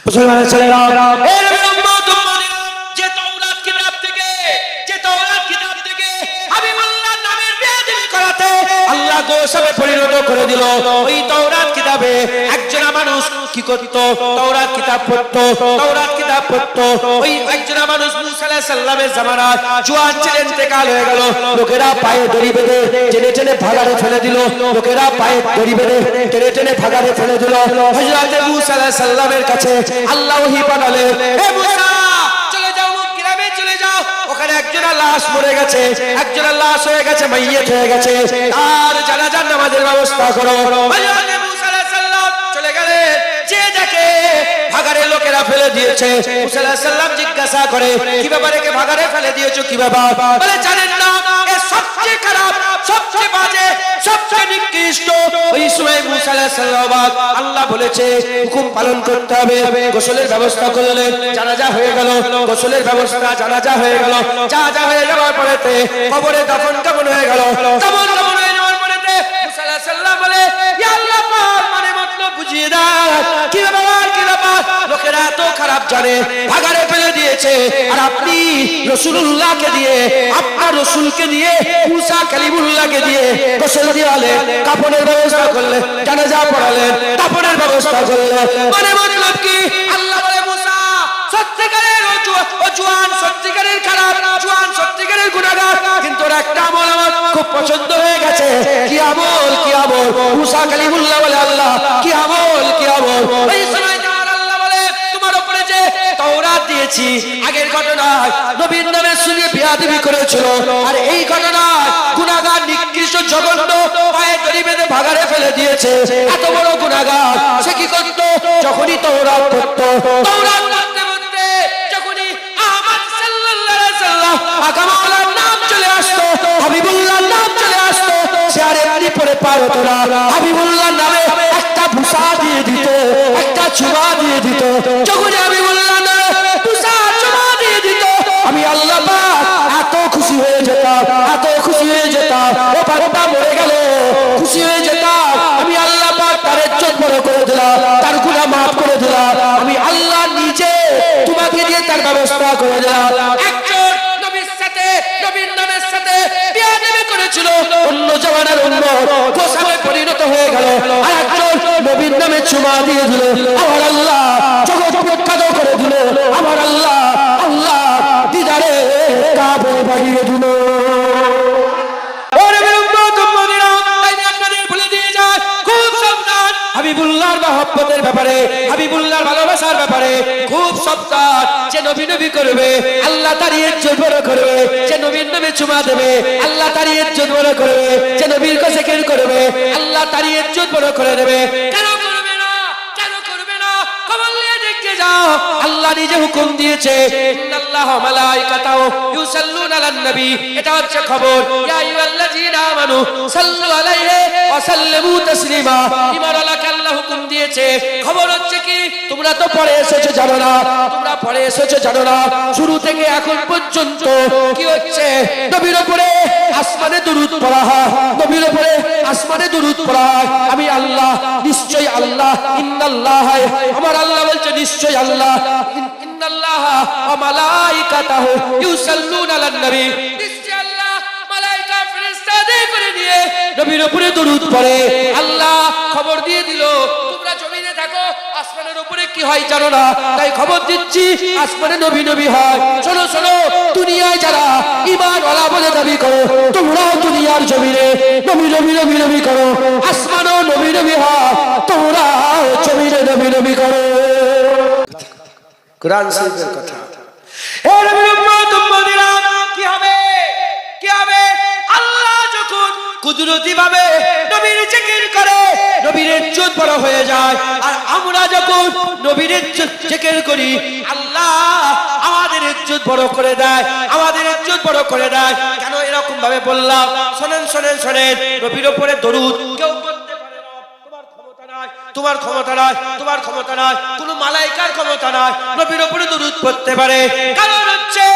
মুসলমানের ছেলেরা আল্লাহ গোসবে পরিণত করে দিল। ওই তাওরাত কিতাবে একজন মানুষ কি করত? তাওরাত কিতাব পড়তো, তাওরাত কিতাব পড়তো। ওই একজন মানুষ মুসা আলাইহিস সালামের জামানায় জওয়ান ছিলেন, ইন্তেকাল হয়ে গেল। লোকেরা পায়ে দড়ি বেঁধে টেনে টেনে ভাগাড়ে ফেলে দিল। লোকেরা পায়ে দড়ি বেঁধে টেনে টেনে ভাগাড়ে ফেলে দিল। হযরত মুসা আলাইহিস সালামের কাছে আল্লাহ ওহী পাঠালেন, হে মুসা চলে যাও, গ্রামে চলে যাও। ওখানে একজনের লাশ মরে গেছে, একজনের লাশ হয়ে গেছে, মাইয়িত হয়ে গেছে। আর জানাজার নামাজের ব্যবস্থা করো। হযরত মুসা আলাইহিস সালাম চলে গেলেন, যে দেখে ভাগাড়ে লোকেরা ফেলে দিয়েছে। মুসা আলাইহিস সালাম জিজ্ঞাসা করে, কি ব্যাপারে, কে ভাগাড়ে ফেলে দিয়েছো, কি ব্যাপার? বলে জানেন না, এ সবচেয়ে খারাপ, সবচেয়ে বাজে, সবচেয়ে নিকৃষ্ট। ওই সময় মুসা আলাইহিস সালাম আল্লাহ বলেছে হুকুম পালন করতে হবে। গোসলের ব্যবস্থা করলেন, জানাজা হয়ে গেল। গোসলের ব্যবস্থা, জানাজা হয়ে গেল। জানাজা হয়ে যাওয়ার পরেতে কবরে দাফন কাফন হয়ে গেল। দাফন কাফন হয়ে যাওয়ার পরেতে মুসা আলাইহিস সালাম বলে, ইয়া আল্লাহ পাক, মানে মতলব বুঝিয়ে দাও, কি ব্যাপার, কি ব্যাপার? লোকেরা এত খারাপ জানে, ভাগাড়ে ফেলে দিয়েছে, আর আপনি রাসূলুল্লাহকে দিয়ে, আপনার রাসূলকে দিয়ে, মুসা কালিমুল্লাহকে দিয়ে গোসল দিয়ালেন, কাফনের ব্যবস্থা করলেন, জানাজা পড়ালেন, দাফনের ব্যবস্থা করলেন। মানে মতলব কি? আল্লাহ বলে মুসা সত্যিকারের জওয়ান, সত্যিকারের খারাপ জওয়ান, সত্যিকারের গুনাহগার, কিন্তু একটা আমল আমার খুব পছন্দ হয়ে গেছে। কি আমল? কি আমল? মুসা কালিমুল্লাহ বলে, আল্লাহ কি আমল, কি আমল? এই সময় আল্লাহ বলে, তোমার উপরে যে তাওরাত দিয়েছি, আগের ঘটনায় নবীর নামে শুনে বিয়াদবি করেছিল, আর এই ঘটনায় গুনাহগার, নিকৃষ্ট, জঘন্য, পায়ে দড়ি বেঁধে ভাগাড়ে ফেলে দিয়েছে। এত বড় গুনাহগার, সে কি করত? যখনই তাওরাত পড়তো, তাওরাত পড়তে পড়তে যখনই আহমদ সাল্লাল্লাহু আলাইহি সাল্লাম আকামালার নাম চলে আসতো, হাবিবুল্লাহর নাম চলে আসতো, সে আর এমনি পড়ে পার হতো না। হাবিবুল্লাহর নামে একটা বুসা দিয়ে দিত, একটা চুমা দিয়ে দিত। যখনই হাবিবুল্লাহর নামে বুসা, চুমা দিয়ে দিত, আমি আল্লাহ পাক এত খুশি হয়ে যেতাম, এত খুশি হয়ে যেতাম। ও বান্দা মরে গেল, খুশি হয়ে যেতাম। আমি আল্লাহ পাক তার ইজ্জত বড় করে দিলাম, তার গুনাহ maaf করে দিলাম। আমি আল্লাহ নিজে তোমাকে দিয়ে তার ব্যবস্থা করে দিলাম। একজন নবীর সাথে, নবীর নামের সাথে বিয়াদবি করেছিল, অন্য জামানার অন্য গোসাবে পরিণত হয়ে গেল, আর একজন নবীর নামে চুমা দিয়ে দিল। আমার আল্লাহ জগৎ প্রখ্যাত করে দিল। আমার আল্লাহ, আল্লাহ দিদারে কাবে বাড়িয়ে দিল। হাবিবুল্লাহর মহব্বতের ব্যাপারে, হাবিবুল্লাহর ভালোবাসার ব্যাপারে খুব সাবধান। যে নবী নবী করবে, আল্লাহ তার ইজ্জত বড় করবে। যে নবীর নামে চুমা দেবে, আল্লাহ তার ইজ্জত বড় করবে। যে নবীর কাছে জিকির করবে, আল্লাহ তার ইজ্জত বড় করে দেবে। কেন করবে না? কেন করবে না? খবর নিয়ে দেখে যাও। আল্লাহ নিজে হুকুম দিয়েছে, ইন্নাল্লাহা ওয়া মালাইকাতাহু ইউসাল্লুনা আলান নবী। এটা হচ্ছে খবর। ইয়া আইয়ুহাল্লাযীনা আমানু সাল্লু আলাইহি ওয়া সাল্লিমু তাসলিমা। ইমারালাকে আল্লাহ হুকুম দিয়েছে। খবর হচ্ছে কি, তোমরা তো পড়ে এসেছো জানো না, তোমরা পড়ে এসেছো জানো না, শুরু থেকে এখন পর্যন্ত কি হচ্ছে? নবীর উপরে আসমানে দুরূদ পড়া হয়, নবীর উপরে আসমানে দুরূদ পড়া হয়। আমি আল্লাহ, নিশ্চয়ই আল্লাহ, ইন্নাল্লাহ, আমার আল্লাহ বলছে নিশ্চয়ই আল্লাহ, ইন্নাল্লাহা ওয়া মালাইকাতাহু ইউসাল্লুনা আলান নবী, নিশ্চয়ই আল্লাহ মালায়েকা ফেরেশতাদের করে নিয়ে নবীর উপরে দুরূদ পড়ে। আল্লাহ খবর দিয়ে দিল, তোমরা জমিনে থাকো, আসমানের উপরে কি হয় জানো না, তাই খবর দিচ্ছি আসমানে নবী নবী হয়। শোনো শোনো, দুনিয়ায় যারা ঈমান ওয়ালা বলে দাবি করো, তোমরাও দুনিয়ার জমিনে নবী নবী নবী নবী করো, আসমানও নবী নবী হয়, তোমরাও জমিনে নবী নবী করো। কুরআন শরীফের কথা। হে নবীর উম্মত, উম্মতিরা, কি হবে? কি হবে? আল্লাহ যখন কুদরতি ভাবে নবীর জিকির করে, নবীর ইজ্জত বড় হয়ে যায়। আর আমরা যখন নবীর জিকির করি, আল্লাহ আমাদের ইজ্জত বড় করে দেয়, আমাদের ইজ্জত বড় করে দেয়। কেন এরকম ভাবে বললাম? শুনেন শুনেন শুনেন, নবীর উপরে দরুদ কেউ করতে পারে না। তোমার ক্ষমতা নয়, তোমার ক্ষমতা নয়, কোন মালাইকার ক্ষমতা নয় নবীর উপরে দরুদ পড়তে পারে। কারণ হচ্ছে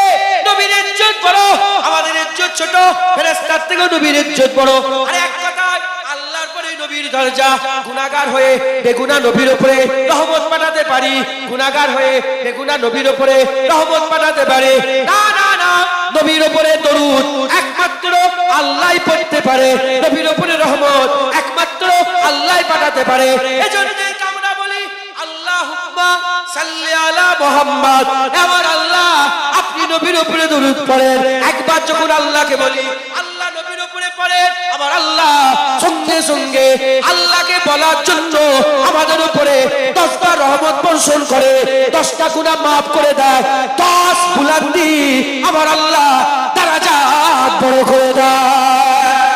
নবীর ইজ্জত বড়, আমাদের ইজ্জত ছোট। ফেরেশতার থেকেও নবীর ইজ্জত বড়। আর এক কথায় আল্লাহর পরে নবীর দরজা, গুনাহগার হয়ে বেগুনা নবীর উপরে রহমত পাঠাতে পারি, গুনাহগার হয়ে বেগুনা নবীর উপরে রহমত পাঠাতে পারে। না না না, নবীর উপরে দরুদ একমাত্র আল্লাহই পড়তে পারে, নবীর উপরে রহমত একমাত্র আল্লাহই পাঠাতে পারে। এজন্য আমরা বলি আল্লাহুম্মা সাল্লি আলা মুহাম্মদ, আমার আল্লাহ আপনি নবীর উপরে দরুদ পড়েন। একবার যখন আল্লাহকে বলি আল্লাহ নবীর উপরে পড়ে, আমার আল্লাহ সঙ্গে সঙ্গে আল্লাহকে বলার জন্য আমাদের উপরে 10টা রহমত বর্ষণ করে, 10টা গুনাহ maaf করে দেয়, 10 বুলন্দি আমার আল্লাহ দারাজাত বড় করে দেয়।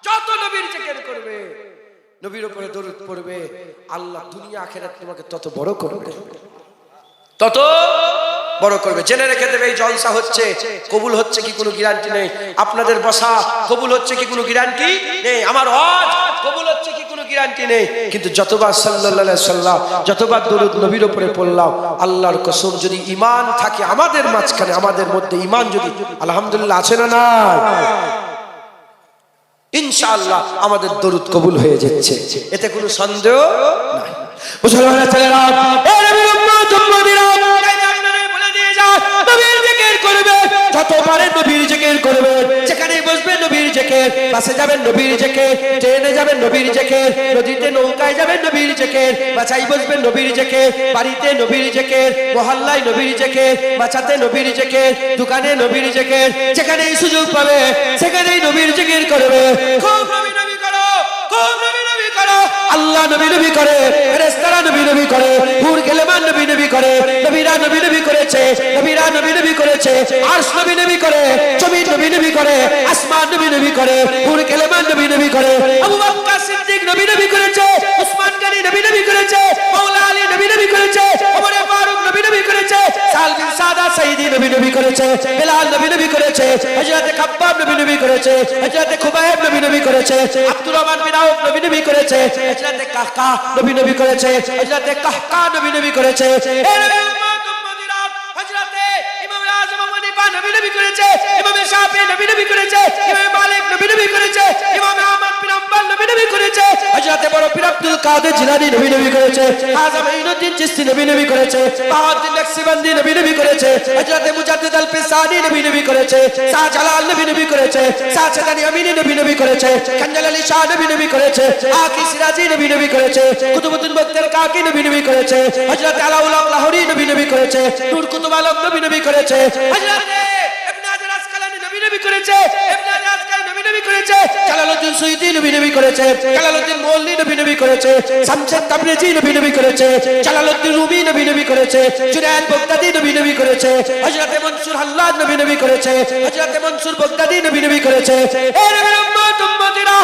যত নবীর জিকির করবে, নবীর উপরে দরুদ পড়বে, আল্লাহ দুনিয়া আখিরাত তোমাকে তত বড় করবে, তত বড় করবে। জেনে রেখে দেবে, এই জলসা হচ্ছে, কবুল হচ্ছে কি কোনো গ্যারান্টি নেই। আপনাদের বসা কবুল হচ্ছে কি কোনো গ্যারান্টি নেই, আমার হজ কবুল হচ্ছে কি কোনো গ্যারান্টি নেই। কিন্তু যতবার সাল্লাল্লাহু আলাইহি সাল্লাম, যতবার দরুদ নবীর উপরে পড়লাম, আল্লাহর কসম যদি ঈমান থাকে আমাদের মাঝখানে, আমাদের মধ্যে ঈমান যদি আলহামদুলিল্লাহ আছে না না, ইনশাআল্লাহ আমাদের দরুদ কবুল হয়ে যাচ্ছে, এতে কোনো সন্দেহ নাই। মুসলমানের ছেলেরা, এ নবীর উম্মত উম্মতিরা, বলে দিয়ে যাও নবীর জিকির করবে, যত পারে নবীর জিকির করবে, যেখানে বসবে নবীর জিকির, বাসে যাবেন নবীর জিকির, ট্রেনে যাবেন নবীর জিকির, নদীতে নৌকায় যাবেন নবীর জিকির, বাসায় বসবেন নবীর জিকির, বাড়িতে নবীর জিকির, মহল্লায় নবীর জিকির, বাসাতে নবীর জিকির, দোকানে নবীর জিকির, যেখানেই সুযোগ পাবে সেখানেই নবীর জিকির করবে। খুব নবী নবী করো, খুব নবী নবী করো। আল্লাহ নবী নবী করে, ফেরেশতারা নবী নবী করে, হুর গেলেমান নবী নবী করে, নবীরা নবী নবী করেছে, নবীরা নবী নবী করেছে, আরশ নবী নবী করে, জমিন নবী নবী করে, আসমান নবী নবী করে, হুর গেলেমান নবী নবী করে, আবু বকর সিদ্দিক নবী নবী করেছে, উসমান গনি নবী নবী করেছে, মাওলা আলী নবী নবী করেছে, ওমর ফারুক নবী নবী করেছে, সাল বিন সাদা সাইদি নবী নবী করেছে, বিলাল নবী নবী করেছে, হযরত খাব্বাব নবী নবী করেছে, হযরত খুবাইব নবী নবী করেছে, আব্দুর রহমান বিন আউফ নবী নবী করেছে, হযরত কাহকা নবী নবী করেছে, হযরত কাহকা নবী নবী করেছে। এ নবী উম্মত উম্মতিরা, হযরত ইমাম আযম আবু হানিফা নবী নবী করেছে, ইমাম শাফিঈ নবী নবী করেছে, ইমাম মালিক নবী নবী করেছে, ইমাম আহমদ বিন হাম্বল নবী নবী করেছে, হযরত বড় পীর আব্দুল কাদের জিলানী নবী নবী করেছে, আযম ঈনুদ্দিন চিশতি নবী নবী করেছে, বাহাউদ্দিন নকশবন্দি নবী নবী করেছে, হযরত মুজাদ্দিদ আল ফিসানি নবী নবী করেছে, শাহ জালাল নবী নবী করেছে, শাহ চাঁদানী আমিনী নবী নবী করেছে, খঞ্জল আলী শাহ নবী নবী করেছে, আকি সিরাজি নবী নবী করেছে, কুতুবউদ্দিন বখতিয়ার কাকি নবী নবী করেছে, হযরত আলাউল হক লাহোরী নবী নবী করেছে, নূর কুতুব আলম নবী নবী করেছে, হযরত ইবনে হাজার আসকালানী নবী নবী করেছে, ইবনে হাজার আসকালানী নবী নবী করেছে, জালালউদ্দিন সুয়ুতী নবী নবী করেছে, জালালউদ্দিন মুআল্লি নবী নবী করেছে, শামসুদ তাবরিজি নবী নবী করেছে, জালালউদ্দিন রুমি নবী নবী করেছে, জুনায়েদ বাগদাদি নবী নবী করেছে, হযরত মনসুর হাল্লাজ নবী নবী করেছে, হযরত মনসুর বাগদাদি নবী নবী করেছে। এ নবীর উম্মত উম্মতিরা,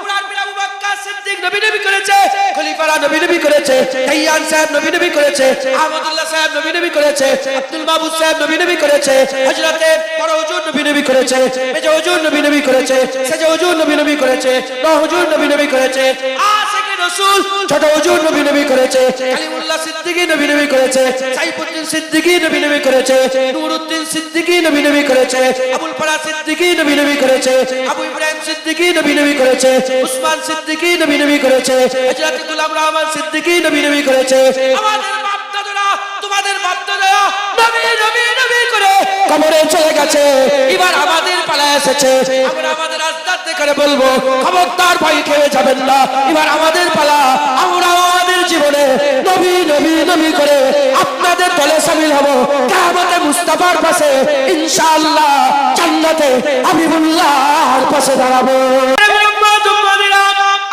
কুরআন বিন আবু বকর সিদ্দিক নবী নবী করেছে, খলিফারা নবী নবী করেছে, কাইয়ান সাহেব নবী নবী করেছে, আহমদুল্লাহ সাহেব নবী নবী করেছে, আব্দুল মাহবুব সাহেব নবী নবী করেছে, হযরত বড় হুজুর নবী নবী করেছে, মেজো হুজুর নবী নবী করেছে, সেজো হুজুর নবী নবী করেছে, নও হুজুর নবী নবী করেছে, আশিকে রাসূল ছোট হুজুর নবী নবী করেছে, কালিমুল্লাহ সিদ্দিকী নবী নবী করেছে, সাইফুদ্দিন সিদ্দিকী নবী নবী করেছে, নূরউদ্দিন সিদ্দিকী নবী নবী করেছে, আবুল ফারাহ সিদ্দিকী নবী নবী করেছে, আবু ইব্রাহিম সিদ্দিকী নবী নবী করেছে, উসমান সিদ্দিকী নবী নবী করেছে, হযরত গোলাম রহমান সিদ্দিকী নবী নবী করেছে। আমাদের বাপ-দাদারা, তোমাদের বাপ-দাদারা নবী নবী নবী করে কবরে চলে গেছে, এবার আমাদের পালা এসেছে, আমরা আমাদের আজদাদ করে বলবো খবরদার ভয় খেয়ে যাবেন না, এবার আমাদের পালা, আমরা আমাদের জীবনে নবী নবী নবী করে আপনাদের দলে শামিল হব, কিয়ামতে মুস্তাফার পাশে ইনশাআল্লাহ জান্নাতে হাবিবুল্লাহর পাশে দাঁড়াবো।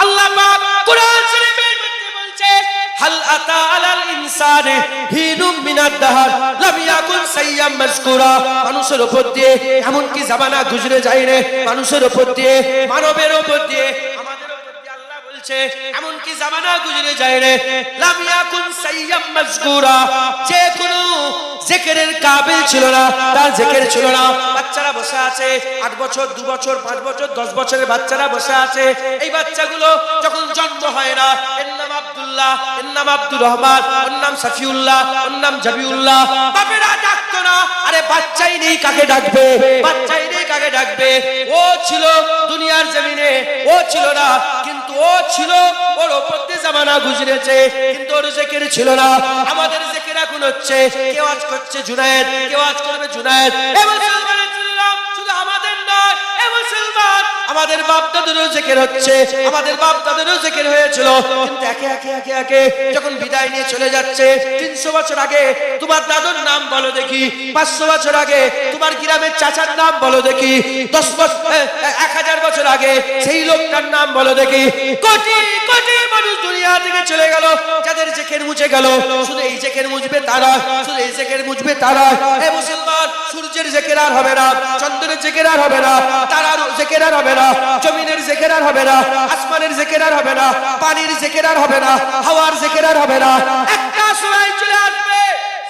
আল্লাহ পাক কুরআন শরীফের মধ্যে বলছে, হাল আতা আলাল ইনসানি হিনুম মিনাদ দাহর লাম ইয়াকুন সাইয়্যাম মাযকুরা, মানুষের উপর দিয়ে এমন কি জামানা গুজরে যায় রে, মানুষের উপর দিয়ে, মানবের উপর দিয়ে, আমাদের উপর দিয়ে আল্লাহ বলছে এমন কি জামানা গুজরে যায় রে, লাম ইয়াকুন সাইয়্যাম মাযকুরা, যে কোনো জিকিরের কাবিল ছিল না, তার জিকির ছিল না। বাচ্চারা বসে আছে, 8 বছর 2 বছর 5 বছর 10 বছরের বাচ্চারা বসে আছে, এই বাচ্চাগুলো যখন জন্ম হয় না, এর নাম আব্দুল্লাহ, এর নাম আব্দুর রহমান, ওর নাম সাফিউল্লাহ, ওর নাম জাবিউল্লাহ, বাপেরা ডাকতো না, আরে বাচ্চাই নেই কাকে ডাকবে, বাচ্চাই নেই কাকে ডাকবে। ও ছিল দুনিয়ার জমিনে, ও ছিল না, কিন্তু ও ছিল, ওর ওপর দিয়ে জামানা গুজরেছে, কিন্তু ওর জিকির ছিল না। আমাদের জিকির এখন হচ্ছে, কেউ আজ করছে জুনায়েদ, কেউ আজ করবে জুনায়েদ। এ মুসলমানের ছিলাম, শুধু আমাদের নয়, এ মুসলমান আমাদের বাপ দাদারও জিকির হচ্ছে, আমাদের বাপ দাদারও জিকির হয়েছিল, কিন্তু একে একে একে একে যখন বিদায় নিয়ে চলে যাচ্ছে, 300 বছর আগে তোমার দাদুর নাম বলো দেখি, 500 বছর আগে তোমার গ্রামের চাচার নাম বলো দেখি, 10 বছর 1000 বছর আগে সেই লোকটার নাম বলো দেখি। কোটি কোটি মানুষ দুনিয়া থেকে চলে গেল, যাদের জিকির মুছে গেল। শুধু এই জিকির মুছবে তারা, শুধু এই জিকির মুছবে তারা। হে মুসলমান, সূর্যের জিকির আর হবে না, চন্দ্রের জিকির আর হবে না, তারার জিকির আর হবে না, জমিনের জিকির আর হবে না, আসমানের জিকির আর হবে না, পানির জিকির আর হবে না, হাওয়ার জিকির আর হবে না। একটা সময় চলে আসবে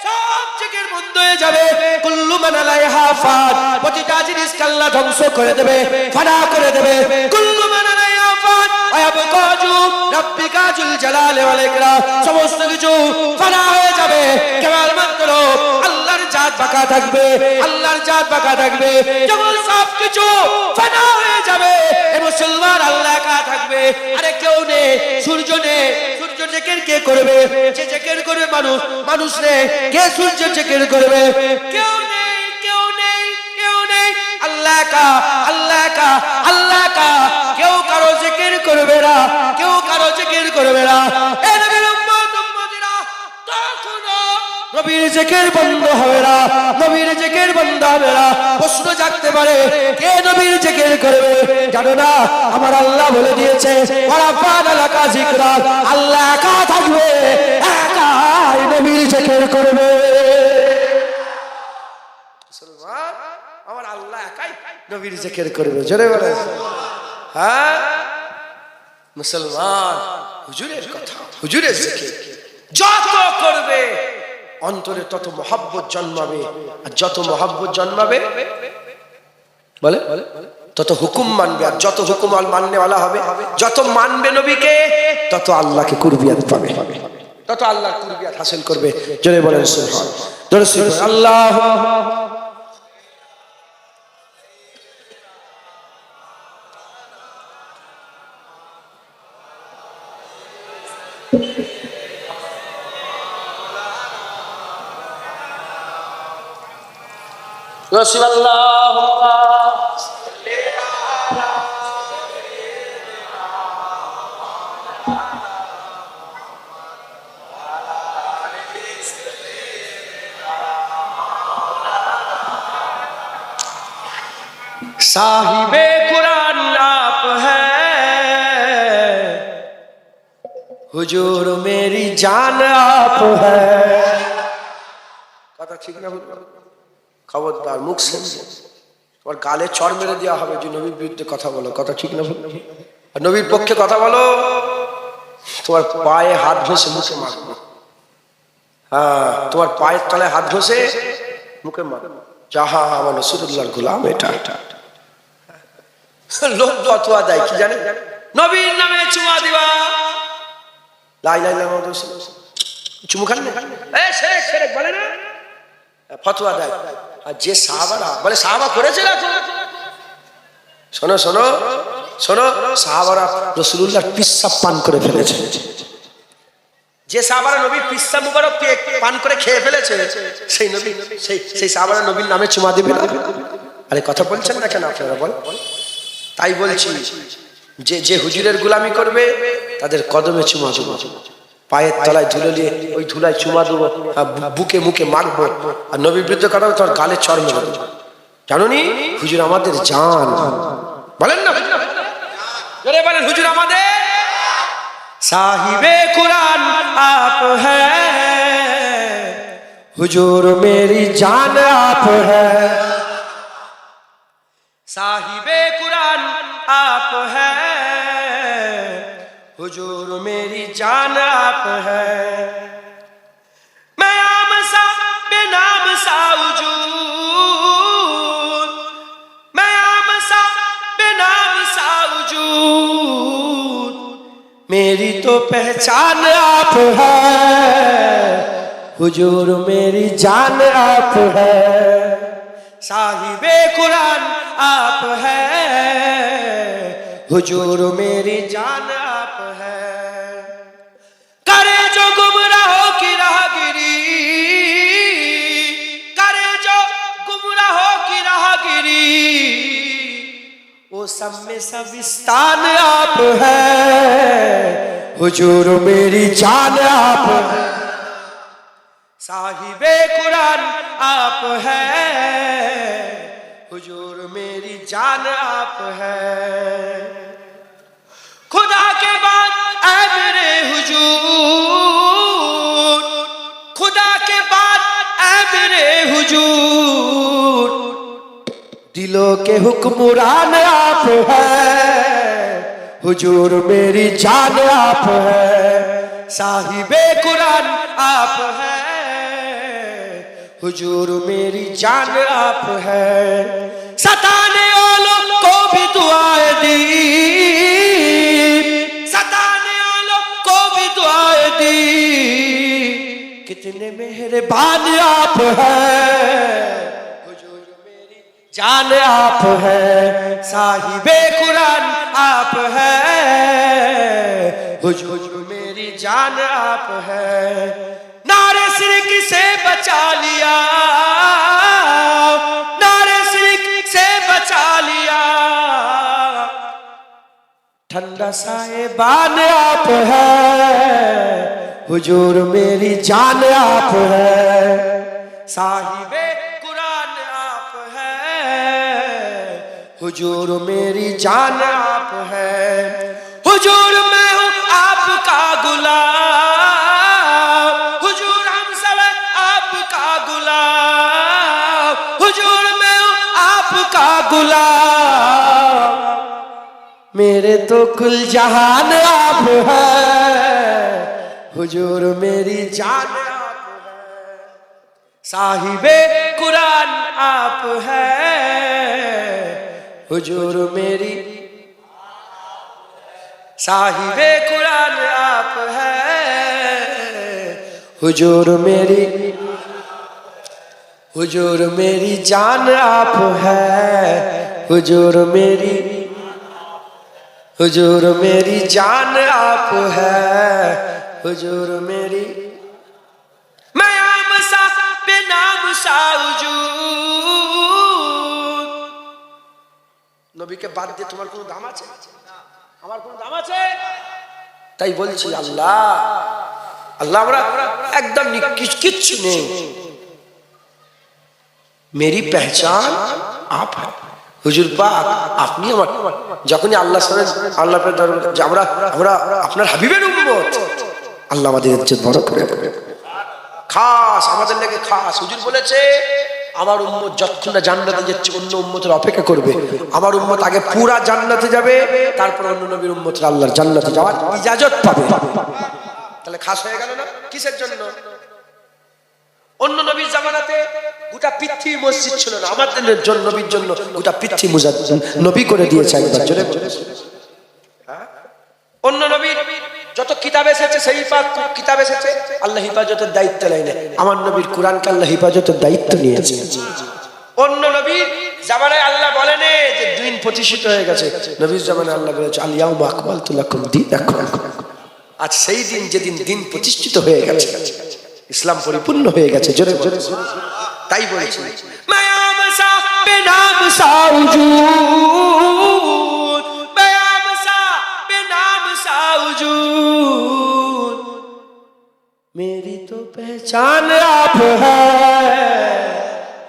সব জিকির বন্ধ হয়ে যাবে। কুল্লু মান আলাইহা ফান, প্রতিটা জিনিসকে আল্লাহ ধ্বংস করে দেবে, ফানা করে দেবে। কুল্লু মান আলাইহা ফান ওয়া ইয়াবকা ওয়াজহু রাব্বিকা যুল জালালি ওয়াল ইকরাম, সমস্ত কিছু ফানা হয়ে যাবে, কেবলমাত্র আল্লাহর জাত বাঁকা থাকবে, আল্লাহর জাত বাঁকা থাকবে। যখন সব কিছু ফানা হয়ে যাবে, এই মুসলমান আল্লাহ একা থাকবে, আরে কেউ নেই, সূর্য নেই। সূর্য জিকির কে করবে? যে জিকির করবে মানুষ, মানুষ নেই, কে সূর্য জিকির করবে? কেউ নেই, কেউ নেই, কেউ নেই। আল্লাহ একা, আল্লাহ একা, আল্লাহ একা। কেউ কারো জিকির করবে না, কেউ কারো জিকির করবে না। এ নবীর উম্মত উম্মতিরা, তখনও নবীর জিকির বন্ধ হবে না, নবীর জিকির বন্ধ হবে না। প্রশ্ন জাগতে পারে, কে নবীর জিকির করবে? জানো না, আমার আল্লাহ বলে দিয়েছে, ওয়ারাফা'না লাকা যিকরাক, আল্লাহ একা থাকবে, একাই নবীর জিকির করবে। মুসলমান, আমার আল্লাহ একাই নবীর জিকির করবে। জোরে বলেন হ্যাঁ। মুসলমান, হুজুরের কথা, হুজুরের জিকির যত করবে অন্তরে তত মহব্বত জন্মাবে, আর যত মহব্বত জন্মাবে বলে তত হুকুম মানবে, আর যত হুকুম মাননেওয়ালা হবে, যত মানবে নবীকে, তত আল্লাহকে কুরবিয়াত পাবে, তত আল্লাহর কুরবিয়াত হাসিল করবে। জোরে বলেন সুবহান, জোরে সুবহান আল্লাহ। साहिबे कुरान आप है, हुजूर मेरी जान आप है। কথা ঠিক না? খবরদার মুখ শুনবে, তোমার গালে চড় মেরে দেওয়া হবে যে নবীর বিরুদ্ধে কথা বলো। কথা ঠিক না? আর নবীর পক্ষে কথা বলো, তোমার পায়ে হাত ঘষে মুখে মারবো। হ্যাঁ, তোমার পায়ের তলায় হাত ঘষে মুখে মারবো। যাহা আমার রাসূলুল্লাহর গোলাম, এটা লোক ফতোয়া দেয় কি জানে, নবীর নামে চুমা দিবা, লা ইলাহা ইল্লাল্লাহ, চুমু খান না, এই শিরক শিরক বলে না, ফতোয়া দেয়। আর যে সাহাবারা বলে সাহাবা করেছে না, শোনো শোনো শোনো, সাহাবারা রাসূলুল্লাহর পিসাব পান করে ফেলেছে। যে সাহাবারা নবীর পিসাব মুবারক পান করে খেয়ে ফেলেছে, সেই নবী সেই সাহাবারা নবীর নামে চুমা দিবে না? আরে কথা বলছেন না কেন আপনারা? বল। তাই বলছি, যে যে হুজুরের গোলামি করবে তাদের কদমে চুমা দেবো, পায়ের তলায় ধুলো নিয়ে ওই ধুলায় চুমা দেবো, বুকে মুখে মারবো, আর নবীর বিরুদ্ধে কথা তোর গালে চড় মেরে দেবো। জানো নি হুজুর আমাদের জান, বলেন না? জোরে বলেন, হুজুর আমাদের সাহিবে কুরআন আপ হ্যায়, হুজুর মেরি জান আপ হ্যায়। साहिबे कुरान आप है, हुजूर मेरी जान आप है। मैं आम सा बेनाम सा वजूद, मैं आम सा बेनाम सा वजूद, मेरी तो पहचान आप है, हुजूर मेरी जान आप है। साहिबे कुरान आप है, हुजूर मेरी जान आप सब में सविस्तान आप है, हुजूर मेरी जान आप है, साहिबे कुरान आप है, हुजूर मेरी जान आप है। खुदा के बाद ऐ मेरे हुजूर, खुदा के बाद ऐ मेरे हुजूर, दिलों के हुक्मरान आप है, हुजूर मेरी जान आप है, साहिबे कुरान आप है, हुजूर मेरी जान आप है। सताने वालों को भी दुआएं दी, सताने वालों को भी दुआएं दी, कितने मेहरबान आप हैं, हुजूर मेरी जान आप है, साहिबे कुरान आप है, हुजूर मेरी जान आप है। नारे शिरक से बचा लिया, नारे शिरक से बचा लिया, ठंडा साहिबान आप है, हुजूर मेरी जान आप है, साहिबे कुरान आप है, हुजूर मेरी जान आप है। हुजूर मैं हूँ आपका गुलाम, हुजूर हम सब आपका गुलाम, हुजूर मैं हूँ आपका गुलाम, मेरे तो कुल जहान आप है, हुजूर मेरी जान आप है, साहिबे कुरान आप है, हुजूर मेरी, साहिबे कुरान आप है, हुजूर मेरी, हुजूर मेरी जान आप है, हुजूर मेरी, हुजूर मेरी जान आप है, हुजूर मेरी। मैं आम सा बेनाम सा हुजूर, নবীকে বাদ দিয়ে তোমার কোনো দাম আছে? আমার কোনো দাম আছে? তাই বলছি আল্লাহ, আল্লাহ আমরা একদম কিচ্ছু নেই, মেরি পেহচান আপ है, হুজুর পাক আপনি আমার, যখনই আল্লাহ আল্লাহ আমরা আমরা আপনার হাবিবের উম্মত, আল্লাহ আমাদের ইজ্জত বড় করে দেবে, খাস আমাদের লেগে খাস। হুজুর বলেছে আমার উম্মত যতক্ষণ না জান্নাতে যাচ্ছে অন্য উম্মতের অপেক্ষা করবে, আমার উম্মত আগে পুরা জান্নাতে যাবে, তারপর অন্য নবীর উম্মতরা আল্লাহর জান্নাতে যাওয়ার ইজাজত পাবে। তাহলে খাস হয়ে গেল না? কিসের জন্য? অন্য নবীর জামানাতে গোটা পৃথিবী মসজিদ ছিল না, আমাদের জন্য নবীর জন্য গোটা পৃথিবী নবী করে দিয়েছে একবার জোরে। অন্য নবীর যত কিতাব এসেছে সেই কিতাব এসেছে, আল্লাহ হিফাজতের দায়িত্ব নেয় না, আমার নবীর কোরআনকে আল্লাহ হিফাজতের দায়িত্ব নিয়েছে। অন্য নবীর জামানায় আল্লাহ বলেন যে দিন প্রতিষ্ঠিত হয়ে গেছে, নবীর জামানায় আল্লাহ বলেছে আল ইয়াউমা আকমালতু লাকুম দীনাকুম, আজ সেই দিন যেদিন দিন প্রতিষ্ঠিত হয়ে গেছে, ইসলাম পরিপূর্ণ হয়ে গেছে জোরে জোরে। তাই বলছি মায়াম সা বেনাম সা হুজুর, মায়াম সা বেনাম সা হুজুর, मेरी तो पहचान आप है,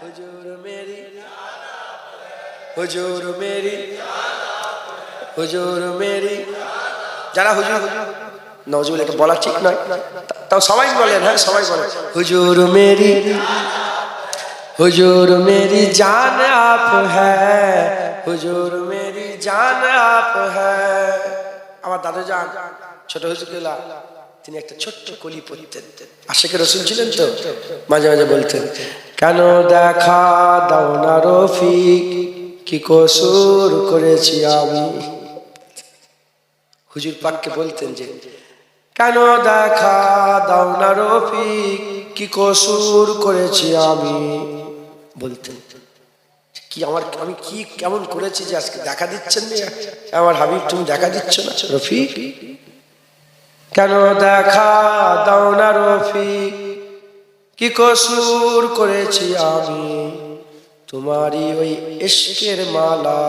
हुजूर मेरी, हुजूर मेरी, हुजूर मेरी। যারা হুজুর নওয়াজুবিল্লাহ এটা বলা ঠিক নয়, তাও সবাই বলেন, হ্যাঁ সবাই বলেন হুজুর মেরি, হুজুর মেরি জান আপ হ্যাঁ, হুজুর মেরি জান আপ হ্যাঁ। আমার দাদু জান ছোট হুজুরুল্লাহ তিনি একটা ছোট্ট কলি পড়তেন, আশিকে রাসূল ছিলেন তো, মাঝে মাঝে বলতেন কেন দেখা দাও না রফিক, কি কসুর করেছি আমি। হুজুর পাককে বলতেন যে কেন দেখা দাও না রফিক, কি কসুর করেছি আমি। বলতেন কি আমি কি কেমন করেছি যে আজকে দেখা দিচ্ছেন না আমার হাবিব, তুমি দেখা দিচ্ছ না রফিক, কেন দেখা দাও না রফিক, কি কসুর করেছি আমি। তোমারই ওই ইশকের মালা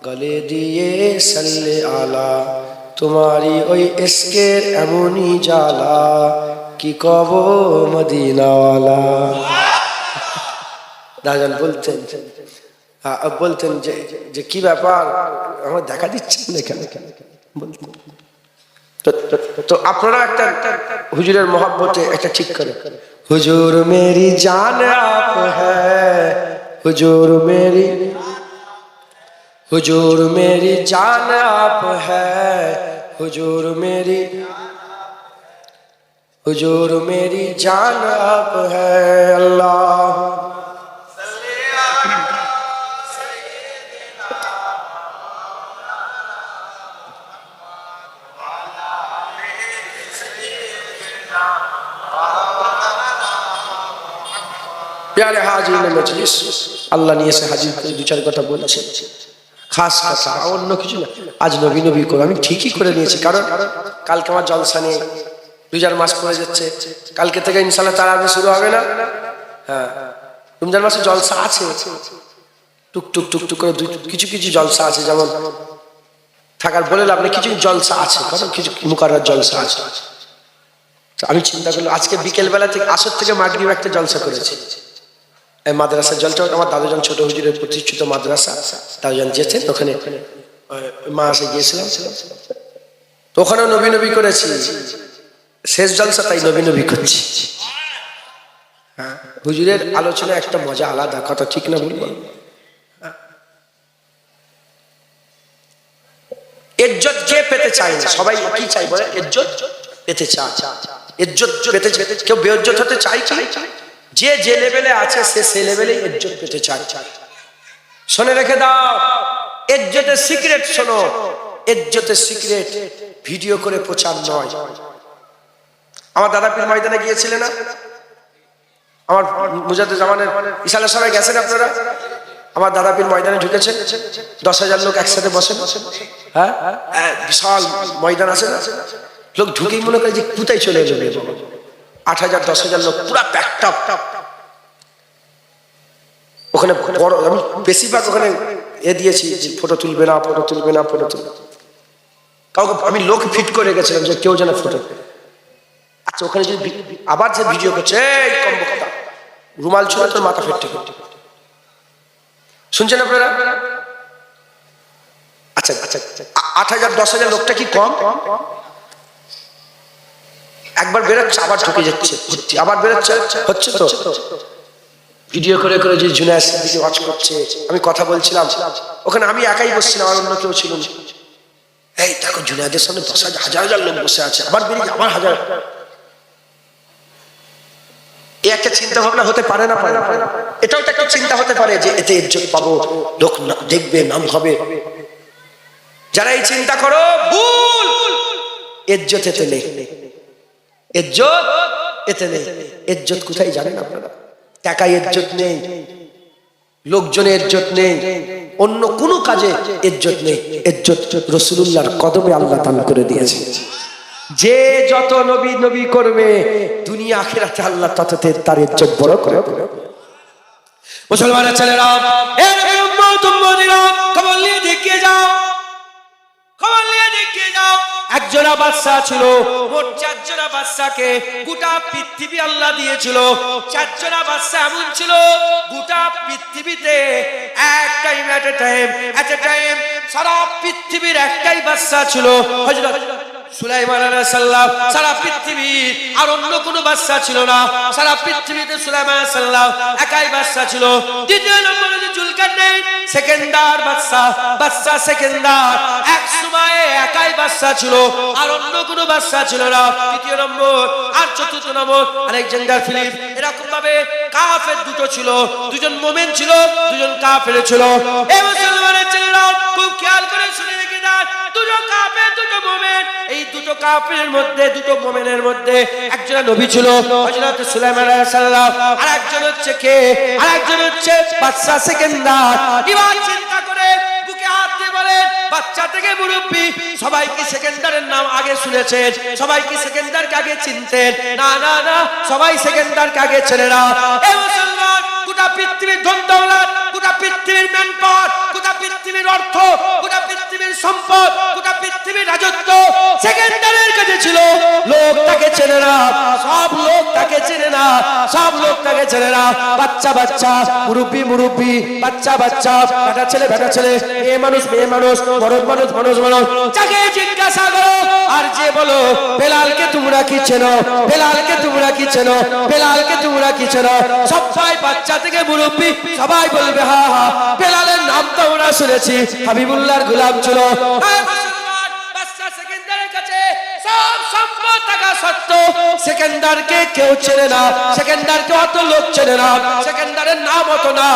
গলে দিয়ে সাল্লে আলা, তোমারই ওই ইশকের এমনই জ্বালা, কি কব মদিনাওয়ালা। দাদাজান বলতেন বলতেন যে কি ব্যাপার, আমার দেখা দিচ্ছেন না কেন বলতেন। তো আপনারা একটা হুজুরের মহব্বতে একটা ঠিক করে, হুজুর মেরি জান আপ হ্যায়, হুজুর মেরি, হুজুর মেরি জান আপ হ্যায়, হুজুর মেরি, হুজুর মেরি জান আপ হ্যায়। আল্লাহ প্যারে হাজির মজলিস, আল্লাহ নিয়ে এসে হাজির করে দু চার কথা বলছে, খাস কথা, অন্য কিছু না। আজ নবী নবী করে আমি ঠিকই করে নিয়েছি, কারণ কালকে আমার জলসা নিয়ে রমজান মাস পড়ে যাচ্ছে, কালকে থেকে ইনশাআল্লাহ তারাবি শুরু হবে না। হ্যাঁ, রমজান মাসে জলসা আছে, টুক টুক টুক টুক করে কিছু কিছু জলসা আছে, যেমন থাকার বলে লাভ নেই, কিছু জলসা আছে, কারণ কিছু মুকাররর জলসা আছে। আমি চিন্তা করলাম আজকে বিকেল বেলা থেকে আসর থেকে মাগরিব একটা জলসা করেছি, এই মাদ্রাসার জলসা। আমার দাদুজান ছোট হুজুরের প্রতিষ্ঠিত মাদ্রাসা, দাদুজান যেতেন ওখানে মাসে গিয়েছিলাম, তো ওখানেও নবী নবী করেছি, শেষ জলসা তাই নবী নবী করছি। হ্যাঁ, হুজুরের আলোচনা একটা মজা আলাদা, কথা ঠিক না বলবো। ইজ্জত কে পেতে চায় না, সবাই কি চাই বলে, ইজ্জত পেতে চায়, ইজ্জত পেতে কেউ বেইজ্জত হতে চায় চাই, যে যে লেভেলে আছে সে লেভেলেই ইজ্জত পেতে চায়। শুনে রেখে দাও, ইজ্জতের সিক্রেট শোনো, ইজ্জতের সিক্রেট ভিডিও করে প্রচার নয়। আমার দাদা পীর ময়দানে গিয়েছিলেন না, আমার মুজাদ্দেদ জামানের ইশারা সবাই গেছেন আপনারা, আমার দাদা পীর ময়দানে ঢুকেছে, 10,000 লোক একসাথে বসে, হ্যাঁ বিশাল ময়দান আছে না, লোক ঢুকেই মনে করে যে কোথায় চলে এলো, 8,000 10,000 লোক পুরা প্যাকড আপ। ওখানে বড়, আমি বেশিরভাগ ওখানে দিয়েছি যে ফটো তুলবে না, ফটো তুলবে না, ফটো তুলবে, কাউকে আমি লোক ফিট করে গেছিলাম যে কেউ যেন ফটো। আচ্ছা, ওখানে যদি আবার যে ভিডিও করছে, এই কম্বকতা রুমাল ছোড়া তোর মাথা ফেটে ফেটে, শুনছেন আপনারা? আচ্ছা আচ্ছা, 8,000 10,000 লোকটা কি কম? একবার বেরোচ্ছে আবার ঢুকে যাচ্ছে, আবার বেরোচ্ছে, হচ্ছে তো ভিডিও করে করে যে জুনায়েদ সিদ্দিকী ওয়াজ করছে, আমি কথা বলছিলাম ওখানে, আমি একাই বসছিলাম, আর অন্য কেউ ছিল না। এই দেখো জুনায়েদের সামনে 10,000 হাজার লোক বসে আছে, আবার বেরিয়ে আবার হাজার। এই একটা চিন্তা ভাবনা হতে পারে না? এটাও একটা চিন্তা হতে পারে যে এতে ইজ্জত পাবো, লোক দেখবে, নাম হবে। যারা এই চিন্তা করো ভুল, ইজ্জত এতে নেই, ইজ্জত এতে নেই। ইজ্জত কোথায় জানেন আপনারা? টাকায় ইজ্জত নেই, লোকজনের ইজ্জত নেই, অন্য কোনো কাজে ইজ্জত নেই। ইজ্জত রাসূলুল্লাহর কদমে আল্লাহ দান করে দিয়েছে। যে যত নবী নবী করবে, দুনিয়া আখিরাতে আল্লাহ তত তার ইজ্জত বড় করে। মুসলমানের ছেলেরা, এ নবীর উম্মত উম্মতিরা, খবর নিয়ে দেখিয়ে যাও, খবর নিয়ে দেখিয়ে যাও। একজনা বাদশা ছিল, মোট 4 জনা বাদশাকে গোটা পৃথিবী আল্লাহ দিয়েছিল। 4 জনা বাদশা এমন ছিল, গোটা পৃথিবীতে এক টাইম এট এ টাইম সারা পৃথিবীর একটাই বাদশা ছিল, হযরত সুলাইমান আলাইহিস সালাম। সারা পৃথিবী আর অন্য কোনো বাদশা ছিল না, সারা পৃথিবীতে সুলাইমান আলাইহিস সালাম একাই বাদশা ছিল। দ্বিতীয় নম্বরে যে জুলকারনাইন, সেকেন্ডার বাদশা সেকেন্ডার, এক সময়ে একাই বাদশা ছিল, আর অন্য কোনো বাদশা ছিল না। তৃতীয় নম্বর আর চতুর্থ নম্বর আলেকজান্ডার ফিলিপ। এরকম ভাবে কাফের দুটো ছিল, দুজন মুমিন ছিল, দুজন কাফের ছিল। এই মুসলমানের ছেলেরা খুব খেয়াল করে শুনে রেখে দাও, দুটো কাফের দুটো মুমিন, এই দুটো কাফেরের মধ্যে, দুটো মুমিনের মধ্যে একজন নবী ছিল হযরত সুলাইমান আলাইহিস সালাম, আর একজন হচ্ছে কে, আর একজন হচ্ছে বাদশা সেকেন্ডার। এবার চিন্তা করে বুকে হাত দিয়ে বলেন, বাচ্চা থেকে মুরব্বি সবাই কি সেকেন্ডারের নাম আগে শুনেছেন? সবাই কি সেকেন্ডারকে আগে চিনতেন? না না না, সবাই সেকেন্ডারকে আগে চেনে না। এই মুসলমান গোটা পৃথিবীর ধন দৌলত গোটা পৃথিবীর ম্যান পাওয়ার, গোটা পৃথিবীর অর্থ, গোটা পৃথিবীর সম্পদ, গোটা পৃথিবীর রাজত্ব সেকেন্ডারের কাছে ছিল। লোক তাকে চেনে না, সব লোক তাকে চেনে না, সব লোক তাকে চেনে না। বাচ্চা বাচ্চা, মুরব্বি মুরব্বি, বাচ্চা বাচ্চা, বেটা ছেলে বেটা ছেলে, মেয়ে মানুষ মেয়ে মানুষ, মরদ মানুষ মানুষ মানুষ, যাকে জিজ্ঞাসা করো আর যে বলো বেলালকে তোমরা কি চেনো, বেলালকে তোমরা কি চেনো, বেলালকে তোমরা কি চেনো, সবাই বাচ্চা থেকে মুরব্বি সবাই বলবে হ্যাঁ হ্যাঁ, বেলালের নাম তো আমরা শুনেছি, হাবিবুল্লাহর গোলাম ছিল। সব সম্পদ থাকা সত্ত্বেও সেকেন্ডারকে কেউ চেনে না, সেকেন্ডারকে অত লোক চেনে না, সেকেন্ডারের নাম অত না।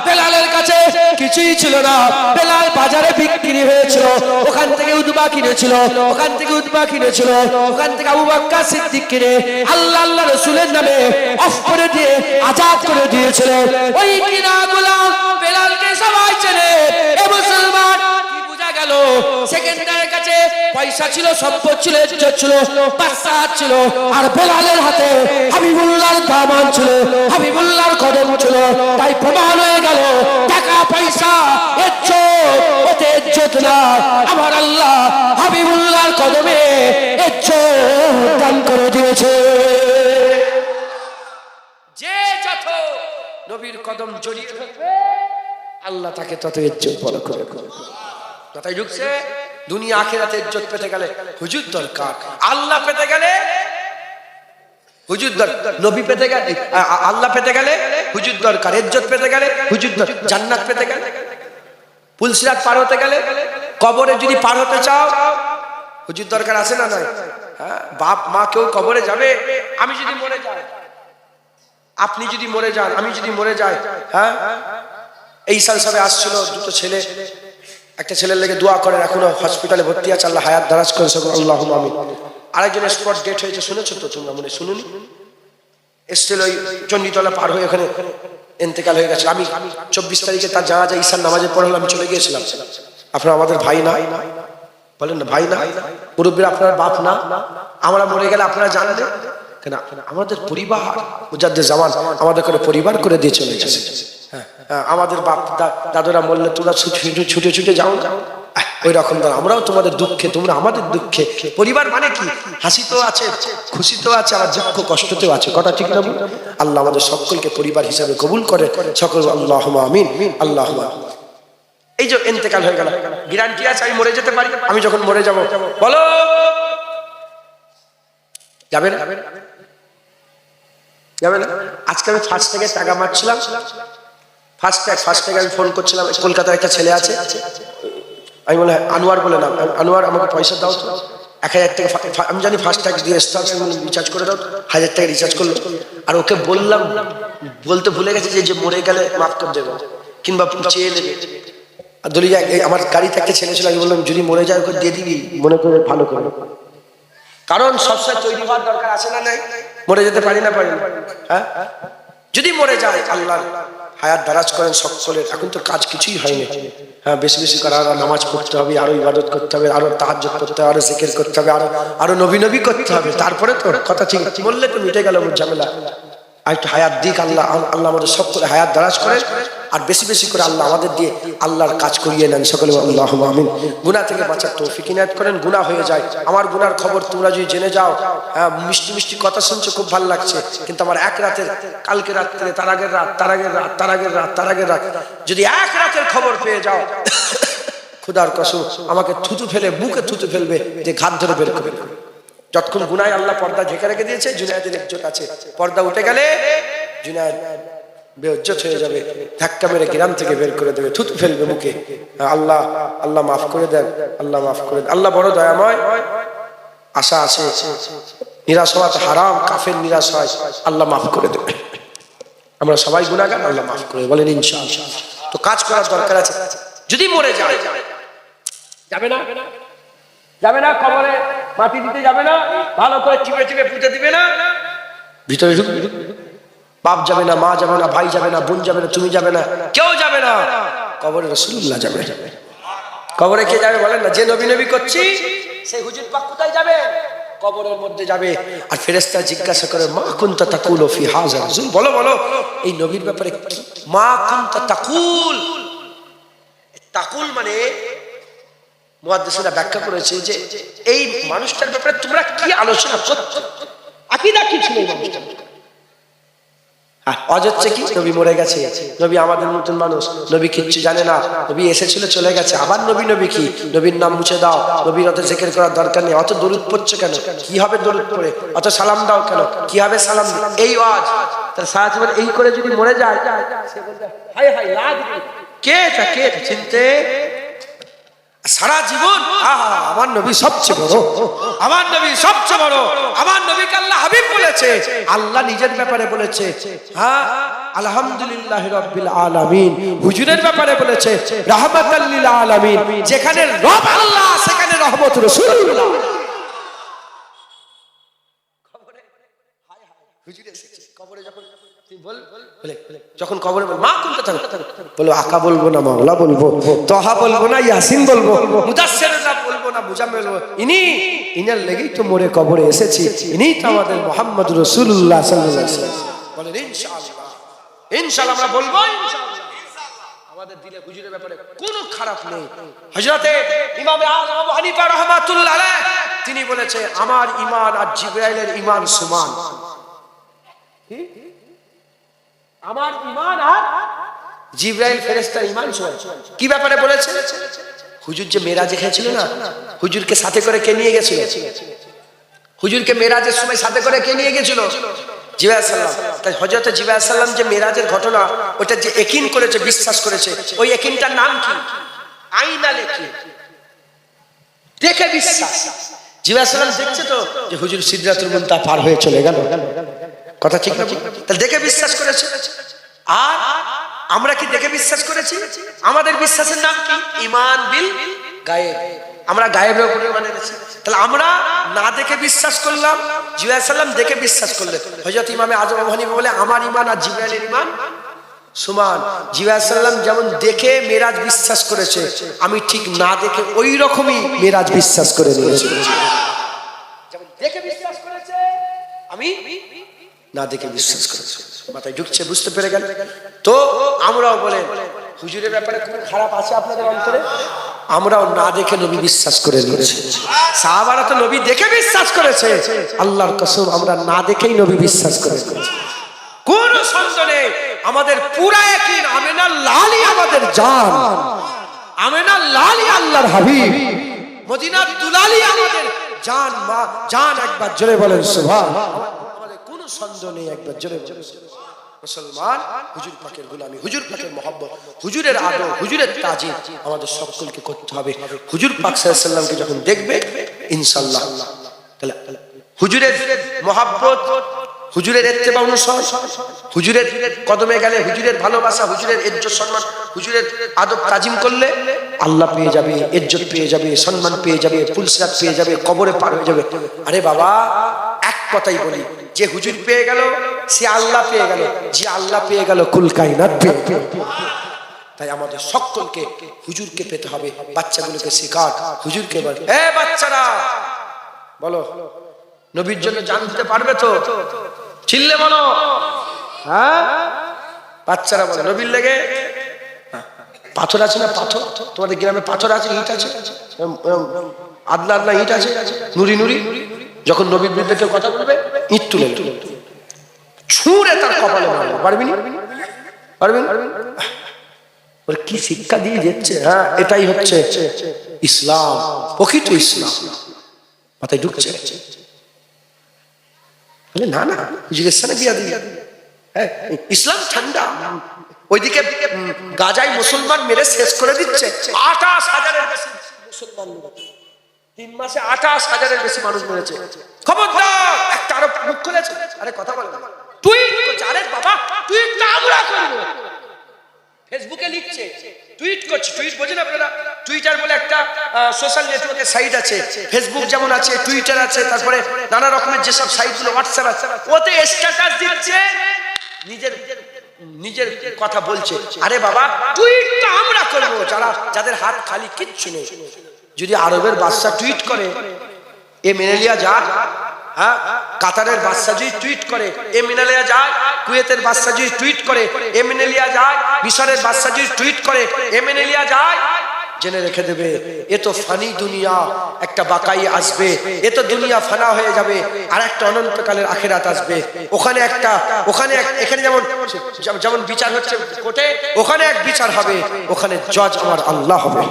বেলালের কাছে কিছুই ছিল না, বেলাল বাজারে বিক্রি হয়েছিল, ওখান থেকে উদবা কিনেছিল, ওখান থেকে উদবা কিনেছিল, ওখান থেকে আবু বকর সিদ্দিক কিনে আল্লাহ আল্লাহ রাসূলের নামে অফ করে দিয়ে আজাদ করে দিয়েছিল। ওই কিনা গোলাম বেলালকে সবাই চেনে। এ মুসলমান, কি বোঝা গেল? সেকেন্ডারের কাছে পয়সা ছিল, সম্পদ ছিল, ইজ্জত ছিল, বাদশা ছিল, আর বেলালের হাতে হাবিবুল্লাহর দামান ছিল, হাবিবুল্লাহর কদম ছিল। তাই প্রমাণ হয়ে গেল টাকা পয়সা ইজ্জত, ওতে ইজ্জত না, আমার আল্লাহ হাবিবুল্লাহর কদমে ইজ্জত দান করে দিয়েছে। যে যত নবীর কদম জড়িয়ে থাকবে আল্লাহ তাকে তত ইজ্জত বড় করে করে। কথাই ঢুকছে? দুনিয়া আখিরাতে ইজ্জত পেতে গেলে হুজুর দরকার, আল্লাহ পেতে গেলে হুজুর দরকার, নবী পেতে গেলে আল্লাহ পেতে গেলে হুজুর দরকার, ইজ্জত পেতে গেলে হুজুর দরকার, জান্নাত পেতে গেলে, পুলসিরাত পার হতে গেলে, কবরে যদি পার হতে চাও হুজুর দরকার আছে না নাই? হ্যাঁ, বাপ মা কেউ কবরে যাবে? আমি যদি মরে যাই, আপনি যদি মরে যান, আমি যদি মরে যাই, হ্যাঁ, এই সাল সবে আসছিল দুটো ছেলে, একটা ছেলের লেগে দোয়া করেন, এখনো হসপিটালে ভর্তি আছে, আল্লাহ হায়াত দারাজ করেন, আল্লাহুম্মা আমিন। আরেকজনের স্পট ডেট হয়েছে, শুনেছো তো তোমরা? মনে শুনুনি? এসছিল ওই চণ্ডীতলা পার হয়ে ওখানে ইন্তেকাল হয়ে গেছে। আমি 24 তারিখে তার জানাজা ঈশার নামাজে পড়লাম, আমি চলে গিয়েছিলাম। আপনারা আমাদের ভাই না? বলেন না ভাই না? মুরব্বীরা আপনার বাপ না? আমরা মরে গেলে আপনারা জানলেন কেন? আমাদের পরিবার, মুজাদ্দেদ জামান আমাদের করে পরিবার করে দিয়ে চলে গেছে। আমাদের বাপ দাদুরা বললে তোরা ছুটে ছুটে যাও না, ওই রকম আমরাও তোমাদের দুঃখে, তোমরা আমাদের দুঃখে। পরিবার মানে কি? হাসি তো আছে, খুশি তো আছে, আবার দুঃখ কষ্টতেও আছে। কথা ঠিক না? আল্লাহ আমাদের সকলকে পরিবার হিসাবে কবুল করে সকল, আল্লাহুম্মা আমিন, আল্লাহুম্মা। এই যে ইন্তেকাল হয়ে গেল, গ্যারান্টি আছে আমি মরে যেতে পারি? আমি যখন মরে যাব বলো যাবে না? যাবে না? আজকে আমি ফার্স্ট থেকে টাকা মারছিলাম, ফার্স্ট থেকে আমি ফোন করছিলাম, কলকাতার একটা ছেলে আছে, আমি বলে আনোয়ার বলে নাম, আনোয়ার আমাকে পয়সা দাও তো, 1000 টাকা, আমি জানি ফার্স্ট ট্যাক্স দিয়ে রিচার্জ করে দাও, 1000 টাকা রিচার্জ করলো। আর ওকে বললাম, বলতে ভুলে গেছে যে মরে গেলে মাফ করে দেবো কিংবা চেয়ে নেবে। আর দলিয়া আমার গাড়িতে একটা ছেলে ছিল, আমি বললাম যদি মরে যায় ওকে দিয়ে দিবি, মনে করে ভালো করে, কারণ সবসময় তৈরি হওয়ার দরকার আছে না নাই? মরে যেতে পারি না, পারি না? হ্যাঁ, যদি মরে যায় আল্লাহ হায়াত দারাজ করেন সকলের। এখন তো কাজ কিছুই হয়নি। হ্যাঁ, বেশি বেশি করে আরো নামাজ পড়তে হবে, আরো ইবাদত করতে হবে, আরো তাহাজ্জুদ করতে হবে, আরো জিকির করতে হবে, আরো নবী নবী করতে হবে। তারপরে তো কথা ঠিক বললে তো মিটে গেল ঝামেলা। আর একটু হায়াত দিক আল্লাহ, আল্লাহ আমাদের সকলে হায়াত দারাজ করে, আর বেশি বেশি করে আল্লাহ আমাদের দিয়ে আল্লাহর কাজ করিয়ে নেন সকলে, আল্লাহুম্মা আমিন। গুনাহ থেকে বাঁচার তৌফিক ইনায়াত করেন। গুনাহ হয়ে যায়, আমার গুনার খবর তোমরা যদি জেনে যাও, হ্যাঁ, মিষ্টি মিষ্টি কথা শুনছো, খুব ভালো লাগছে, কিন্তু আমার এক রাতের, কালকে রাত্রে, তার আগের রাত, তার আগের রাত, তার আগের রাত, তার আগের রাত, যদি এক রাতের খবর পেয়ে যাও, খুদার কসম আমাকে থুতু ফেলে, বুকে থুতু ফেলবে, যে ঘাত ধরে বের করবে। যতক্ষণ গুনায় আল্লাহ পর্দা ঢেকে রেখে দিয়েছে, জুনায়েদের ইজ্জত আছে, পর্দা উঠে গেলে জুনায়েদ বেইজ্জত হয়ে যাবে, ধাক্কা মেরে গ্রাম থেকে বের করে দেবে, থুতু ফেলবে মুখে। আল্লাহ, আল্লাহ মাফ করে দেন, আল্লাহ মাফ করে দেন। আল্লাহ বড় দয়াময়। আশা আছে, নিরাশ হওয়া হারাম, কাফের নিরাশ হয়, আল্লাহ মাফ করে দেবে। আমরা সবাই গুনাহগার, আল্লাহ মাফ করে, বলেন ইনশাআল্লাহ। তো কাজ করার দরকার আছে। যদি মরে যায়, যাবে না, যাবে না, কবরে মাটি দিতে যাবে না, ভালো করে চিপে চিপে পুঁতে দিবে না, ভিতরে ঢুকবে। বাপ যাবে না, মা যাবে না, ভাই যাবে না, বোন যাবে না, তুমি যাবে না, কেউ যাবে না, কবরে রাসূলুল্লাহ যাবে। কবরে কে যাবে বলেন না? যে নবী নবী করছি সেই হুজুর পাক কোথায় যাবে? কবরের মধ্যে যাবে। আর ফেরেশতা জিজ্ঞাসা করে, মা কুনতা তাকুলু ফি হাযা রাসূল, বলো বলো এই নবীর ব্যাপারে মা কুনতা তাকুল। তাকুল মানে মুহাদ্দিসরা ব্যাখ্যা করেছে যে এই মানুষটার ব্যাপারে তোমরা কি আলোচনা করছো, আকীদা কি ছিল এই মানুষটার? অযচ্ছে কি নবী মরে গেছে, নবী আমাদের মতন মানুষ, নবী কিচ্ছু জানে না, নবী এসেছিল চলে গেছে, আবার নবী নবী কি, নবীর নাম মুছে দাও, নবীর অত জিকির করার দরকার নেই, অত দরুদ পড়ছো কেন, কি হবে দরুদ পড়ে, অত সালাম দাও কেন, কি হবে সালাম, এই ওয়াজ। তার সারা জীবন এই করে যদি মরে যায়, হায় হায় লাগ কে কে চিনতে সারা জীবন আমার নবী সবচেয়ে বড়, আমার নবী সবচেয়ে বড়, আমার নবীকে আল্লাহ হাবিব বলেছে, আল্লাহ নিজের ব্যাপারে বলেছে হ্যাঁ আলহামদুলিল্লাহি রাব্বিল আলামিন, হুজুরের ব্যাপারে বলেছে রাহমাতাল লিল আলামিন। যেখানে রব আল্লাহ সেখানে রহমত রাসূলুল্লাহ। কবরে হায় হায় হুজুর এসেছে, কবরে যখন কবরে মা কোনটা বলো, আকা বলবো না, মাওলা বলবো, তহা বলবো না, ইয়াসিন বলবো, মুদাসসির বলবো না, মুজাম্মিল বলবো, ইনার লেগেই তো মরে কবরে এসেছি, ইনি তো আমাদের মুহাম্মদুর রাসূলুল্লাহ সাল্লাল্লাহু আলাইহি ওয়াসাল্লাম। বলেন ইনশাআল্লাহ, ইনশাআল্লাহ আমরা বলবো ইনশাআল্লাহ। আমাদের দিলে হুজুরের ব্যাপারে কোনো খারাপ নেই। হযরতে ইমাম আযম আবু হানিফা রাহমাতুল্লাহ আলাইহি তিনি বলেছে আমার ঈমান আর জিবরাইলের ঈমান সমান। কি আমার ঈমান আর জিবরাইল ফেরেশতার ঈমান সমান। কি ব্যাপারে বলেছে? হুজুর যে মেরাজে গিয়েছিল না, হুজুরকে সাথে করে কে নিয়ে গেছিল? হুজুরকে মেরাজের সময় সাথে করে কে নিয়ে গেছিল? জিবরাইল সাল্লাম। তাই হযরত জিবরাইল সাল্লাম যে মেরাজের ঘটনা ওটা যে ইয়াকিন করেছে, বিশ্বাস করেছে, ওই ইয়াকিনটার নাম কি? আইনাল ইয়াকিন, দেখে বিশ্বাস। জিবরাইল সাল্লাম দেখছে তো যে হুজুর সিদরাতুল মুনতাহা পার হয়ে চলে গেল, কথা ঠিক না? তাহলে দেখে বিশ্বাস করেছে। আর আমরা কি দেখে বিশ্বাস করেছি? আমাদের বিশ্বাসের নাম কি? ঈমান বিল গায়েব। আমরা গায়েবের উপরে ঈমান এনেছি। তাহলে আমরা না দেখে বিশ্বাস করলাম, জিবরাইল সাল্লাম দেখে বিশ্বাস করলেন। হযরত ইমাম আযম আবু হানিফা বলে আমার ঈমান আর জিবরাইলের ঈমান সমান। জিবরাইল সাল্লাম যেমন দেখে মেরাজ বিশ্বাস করেছে, আমি ঠিক না দেখে ওই রকমই মেরাজ বিশ্বাস করে নিয়েছি। যেমন দেখে বিশ্বাস করেছে, আমি না দেখে বিশ্বাস করেছে। মাথায় ঢুকছে, বুঝতে পেরে গেল তো? আমরাও বলেন হুজুরের ব্যাপারে কোনো খারাপ আছে আপনাদের অন্তরে? আমরাও না দেখে নবী বিশ্বাস করে নিয়েছি। সাহাবারা তো নবী দেখে বিশ্বাস করেছে, আল্লাহর কসম আমরা না দেখেই নবী বিশ্বাস করেছি। কোন সন্দেহ নেই, আমাদের পুরা ইয়াকিন আমিনা লালি আমাদের জান, আমিনা লালি আল্লাহর হাবিব, মদিনার দুলালি আমাদের জান, মা জান। একবার জোরে বলেন সুবহানাল্লাহ। কোনো সন্দেহ নেই, একবার জোরে বলেন মুসলমান হুজুর পাকের গোলামি, হুজুর পাকের মহব্বত, হুজুরের আদর, হুজুরের তাজিম আমাদের সকলকে করতে হবে। হুজুর পাক সাল্লাল্লাহু আলাইহি সাল্লামকে যখন দেখবে ইনশাআল্লাহ, তাহলে হুজুরের মহব্বত, হুজুরের ইত্তেবা অনুসরণ, হুজুরের কদমে গেলে হুজুরের ভালোবাসা, হুজুরের ইজ্জত সম্মান, হুজুরের আদব তাজিম করলে আল্লাহ পেয়ে যাবে, ইজ্জত পেয়ে যাবে, সম্মান পেয়ে যাবে, ফুলসিরাত পেয়ে যাবে, কবরে পার হয়ে যাবে। আরে বাবা এক কথাই বলি, যে হুজুর পেয়ে গেল সে আল্লাহ পেয়ে গেল, যে আল্লাহ পেয়ে গেল কুল কায়নাত পেয়ে গেল। তাই আমাদের সকলকে হুজুরকে পেতে হবে। বাচ্চাগুলোকে শেখান হুজুরকে, বল এ বাচ্চারা বলো নবীর জন্য জান দিতে পারবে তো? চিল্লে বলো হ্যাঁ। বাচ্চারা বলো নবীর লেগে পাথর আছে না? পাথর তোমাদের গ্রামে পাথর আছে, ইট আছে, আদলা আদলা ইট আছে, নুরি নুরি। যখন নবীর বিরুদ্ধে কেউ কথা বলবে ইট তুলে ছুঁড়ে তার কপালে মারবে। পারবি না? পারবি না? ওর কি শিক্ষা দিয়ে যাচ্ছে? হ্যাঁ এটাই হচ্ছে ইসলাম, প্রকৃত ইসলাম। মাথায় ঢুকছে? না না হুজুরের সাথে বিয়া দিয়ে ইসলাম ঠান্ডা। ওইদিকে গাজায় মুসলমান মেরে শেষ করে দিচ্ছে। 28,000-এর বেশি মুসলমান 3 মাসে 28,000-এর বেশি মানুষ মেরেছে। খবরদার একটা আরো মুখ খুলেছে, আরে কথা বল, টুইট করছে, আরে বাবা টুইটটা আমরা করব। ফেসবুকে লিখছে, টুইট করছে, টুইট বোঝেন আপনারা? টুইটার বলে একটা সোশ্যাল নেটওয়ার্কের সাইট আছে, ফেসবুক যেমন আছে টুইটার আছে, তারপরে নানা রকমের যেসব সাইটগুলো, হোয়াটসঅ্যাপ আছে, ওতে স্ট্যাটাস দিচ্ছে, নিজের নিজের কথা বলছে। আরে বাবা টুইটটা আমরা করব, যাদের হাত খালি, কিচ্ছু নেই। যদি আরবের বাদশা টুইট করে এ মেনে লিয়া যা, হ্যাঁ, কাতারের বাদশাজি টুইট করে এমিনালিয়া যায়, কুয়েতের বাদশাজি টুইট করে এমিনালিয়া যায়, মিশরের বাদশাজি টুইট করে এমিনালিয়া যায়। জেনে রেখে দেবে, এ তো ফানি দুনিয়া, একটা বাকাই আসবে, এ তো দুনিয়া ফানা হয়ে যাবে, আর একটা অনন্তকালের আখিরাত আসবে। ওখানে এখানে যেমন বিচার হচ্ছে কোর্টে, ওখানে এক বিচার হবে, ওখানে জজ আমার আল্লাহ হবে,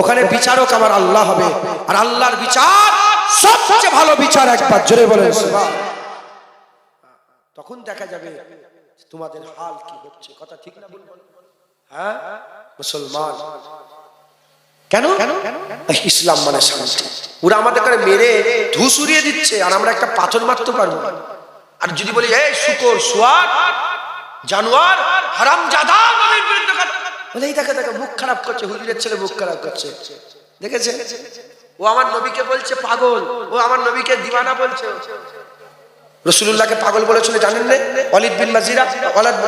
ওখানে বিচারক আমার আল্লাহ হবে, আর আল্লাহর বিচার সবচেয়ে ভালো বিচার। একবার জোরে বলেন সুবহান। তখন দেখা যাবে তোমাদের হাল কি হচ্ছে। কথা ঠিক না বলবো? হ্যাঁ মুসলমান, কেন ইসলাম মানে শান্তি। ওরা আমাদের করে মেরে ধুস উড়িয়ে দিচ্ছে, আর আমরা একটা পাথর মারতে পারবো না। আর যদি বলি এই শুকর, সোয়ার, জানোয়ার, হারামজাদা, নবীর বিরুদ্ধে কথা বলে, এই দেখে মুখ খারাপ করছে, হুজুরের ছেলে মুখ খারাপ করছে, দেখেছে? ও আমার নবীকে বলছে পাগল, ও আমার নবীকে দিওয়ানা বলছে। রাসূলুল্লাহকে পাগল বলেছিল জানেন না? ওয়ালিদ বিন মাজিরা,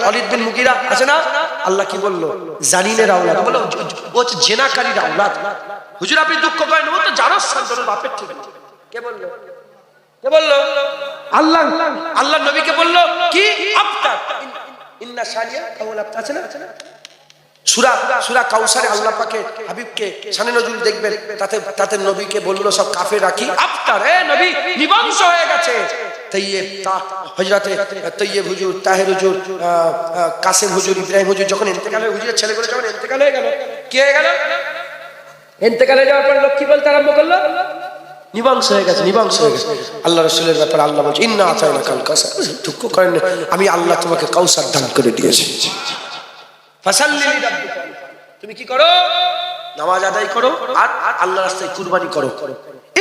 ওয়ালিদ বিন মুগিরা আছে না? আল্লাহ কি বললো? জানিনের আওলাদ, বলো ও হচ্ছে জেনাকারীর আওলাদ। হুজুর আপনি দুঃখ করেন, ও তো জানাস সন্তান বাপের ঠিক। কে বললো? আল্লাহ নবীকে বললো কি? আফতার ইন্না শানিয়া কাউল আফতার আছে না? সূরা কাউসারে আল্লাহ পাকে হাবিবকে শানে নজরুল দেখবেন, তাতে নবীকে বললো সব কাফেররা কি আফতার, নবী নিবংশ হয়ে গেছে। হযরতে তৈয়ব হুজুর, তাহের হুজুর, কাসেম হুজুর, ইব্রাহিম হুজুর যখন ইন্তেকাল হয়ে, হুজুরের ছেলেগুলো যখন ইন্তেকাল হয়ে গেল, কি হয়ে গেল? ইন্তেকাল হয়ে যাওয়ার পর লোক কি বলতে আরম্ভ করলো? নিবংশ হয়ে গেছে। আল্লাহ রাসূলের ব্যাপারে আল্লাহ বলছে ইন্না আতাইনাকাল কাউসার, দুঃখ করেন আমি আল্লাহ তোমাকে কাউসার দান করে দিয়েছি। ফাসাল্লি লিরাব্বিকা, তুমি কি করো? নামাজ আদায় করো, আর আল্লাহর রাস্তায় কুরবানি করো।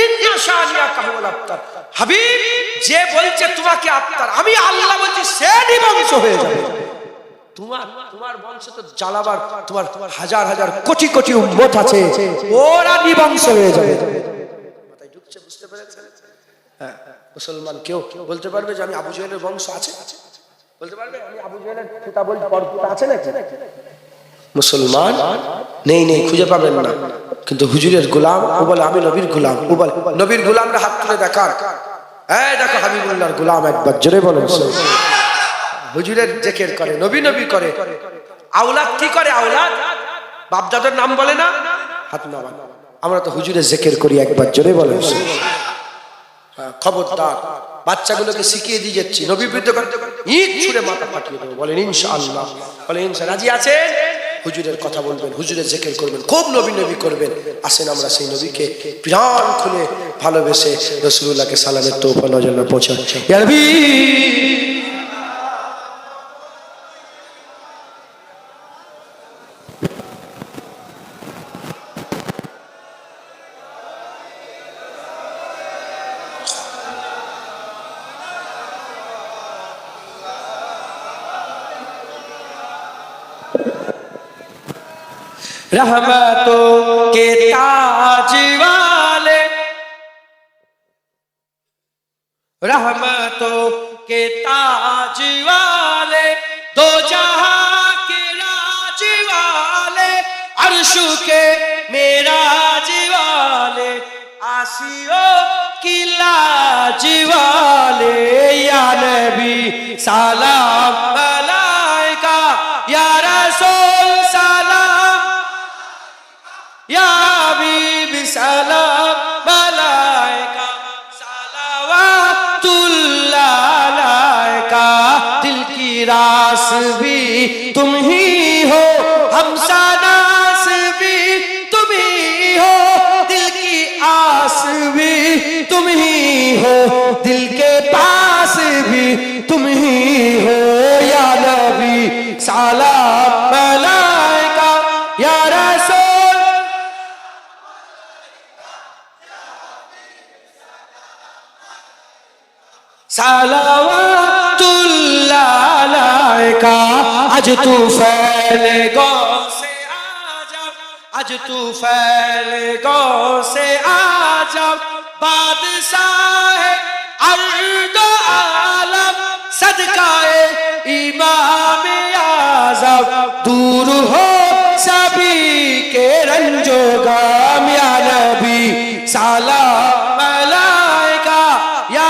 ইন্না শানিয়াকা হুয়াল আবতার, হাবিব যে বলছে তোমাকে আবতার, আমি আল্লাহ বলছি সে নিবংশ হয়ে যাবে। তোমার বংশ তো জ্বালাবার, তোমার হাজার হাজার কোটি কোটি উম্মত আছে, ওরা নিবংশ হয়ে যাবে। মাথায় ঢুকছে? বুঝতে পেরেছেন? হ্যাঁ, মুসলমান কেউ বলতে পারবে যে আমি আবু জেহেলের বংশ আছে? বলতে পারবে আমি আবু জেহেলের পিতা বলতে পরপুতা আছে নাকি? মুসলমান নেই, খুঁজে পাবেন না। কিন্তু হুজুরের গোলাম, ও বলে আমি নবীর গোলাম, ও বলে নবীর গোলামরা হাত তুলে দেখান, এই দেখো হাবিবুল্লাহর গোলাম। একবার জোরে বলেন। হুজুরের জিকির করে, নবী করে। আওলাদ কি করে? আওলাদ বাপদাদার নাম বলে না, হাত নামান। আমরা তো হুজুরের জিকির করি। একবার জোরে বলেন। খবরদার, বাচ্চাগুলোকে শিখিয়ে দিয়ে যাচ্ছি নবী বিরুদ্ধে ইট ছুঁড়ে মাথা ফাটিয়ে দেবো। বলেন ইনশাআল্লাহ। বলেন ইনশাআল্লাহ। রাজি আছেন? হুজুরের কথা বলবেন, হুজুরের জিকির করবেন, খুব নবী করবেন। আসেন আমরা সেই নবীকে প্রাণ খুলে ভালোবেসে রাসূলুল্লাহকে সালামের তোফা নজর পৌঁছাই। ইয়া নবী रहमतों के ताज वाले, रहमतों के ताज वाले, दो जहां के राज वाले, अर्श के मेराज वाले, आसियों की लाज वाले, या नबी सलाम अलैका, या रसूल सलाम, या हबीब सलाम अलैका, सलावतुल्लाह अलैका। दिल की रास भी तुम ही हो, हमसनास भी तुम ही हो, दिल की आस भी तुम ही हो, दिल के पास भी तुम ही हो, या नबी सलाम अलैका, या रसूल सलावतुल्लाह अलैका। आज तू फैल गौ से आजा, आज तू फैल गौ से आजा, बादशाह अर्द आलम, सदकाए इमाम आज़म, दूर हो सभी के रंजो गम, या नबी सलाम अलैका, या